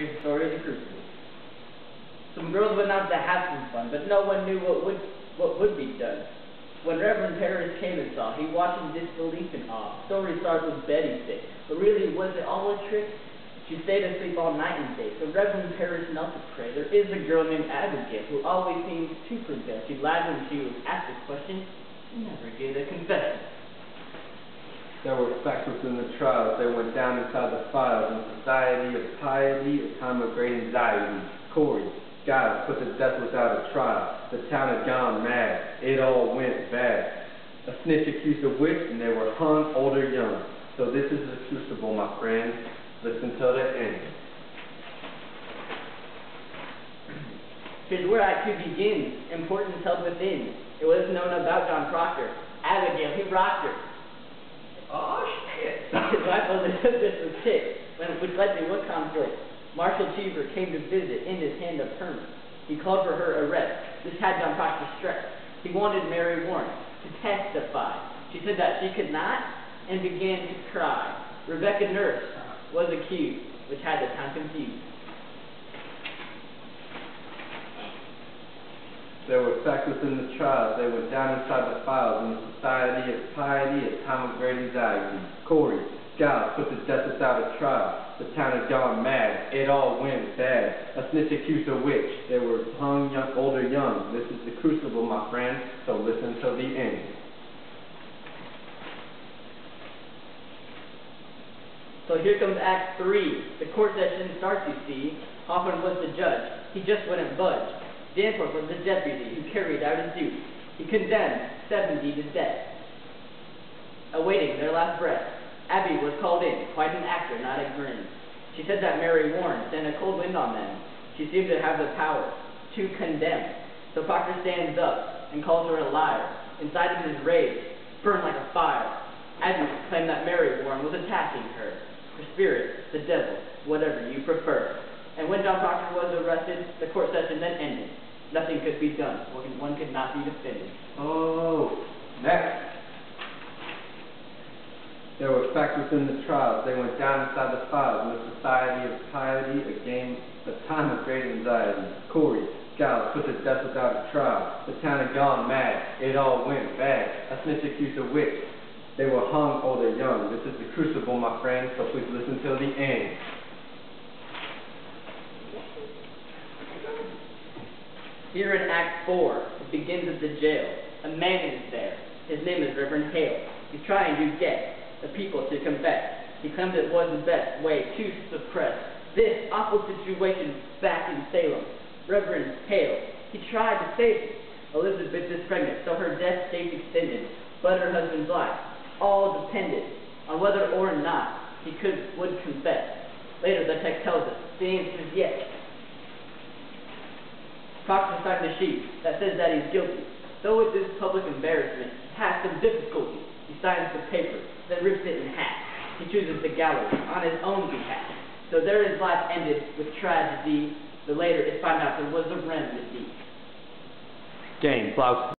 Here's the story of the Crucible. Some girls went out to have some fun, but no one knew what would be done. When Reverend Paris came and saw, he watched in disbelief and awe. Story starts with Betty sick, but really, was it all a trick? She stayed asleep all night and day, so Reverend Paris knelt to pray. There is a girl named Abigail who always seems to prevail. She lied when she was asked a question. She never gave a confession. There were facts within the trials. They went down inside the files. In society of piety, a time of great anxiety. Corey, God put to death without a trial. The town had gone mad. It all went bad. A snitch accused a witch, and they were hung, old or young. So this is the crucible, my friend. Listen till the end. Here's where Act 2 begins. Importance held within. It was known about John Proctor. Abigail, he rocked her. Oh, shit. His wife Elizabeth was sick, which led to what conflict? Marshal Cheever came to visit in his hand of permit. He called for her arrest. This had John Proctor stressed. He wanted Mary Warren to testify. She said that she could not and began to cry. Rebecca Nurse was accused, which had the town confused. There were facts within the trials. They went down inside the files. In the society of piety, a time of great anxiety. Corey, God put to death without a trial. The town had gone mad. It all went bad. A snitch accused a witch. They were hung, young, old or young. This is the crucible, my friend, so listen till the end. So here comes Act 3. The court session starts, you see. Hoffman was the judge. He just wouldn't budge. Danforth was the deputy who carried out his duty. He condemned 70 to death. Awaiting their last breath, Abby was called in, quite an actor, not a grin. She said that Mary Warren sent a cold wind on them. She seemed to have the power to condemn. So Proctor stands up and calls her a liar. Inside of his rage, burned like a fire. Abby claimed that Mary Warren was attacking her. Her spirit, the devil, whatever you prefer. And when John Proctor was arrested, the court session then ended. Nothing could be done. One could not be defended. Oh, next. There were facts within the trials. They went down inside the files. In the society of piety, a time of great anxiety. Corey, God put to death without a trial. The town had gone mad. It all went bad. A snitch accused a witch. They were hung, old or young. This is the crucible, my friend, so please listen till the end. Here in Act 4, it begins at the jail. A man is there. His name is Reverend Hale. He's trying to get the people to confess. He claimed it was the best way to suppress this awful situation back in Salem. Reverend Hale, he tried to save Elizabeth is pregnant, so her death date extended, but her husband's life all depended on whether or not he would confess. Later, the text tells us the answer is yes. Proctor signed a sheet that says that he's guilty. Though with this public embarrassment, he has some difficulty. He signs the paper, then rips it in half. He chooses the gallows on his own behalf. So there his life ended with tragedy. The later it found out there was a remedy. Game, Blouse.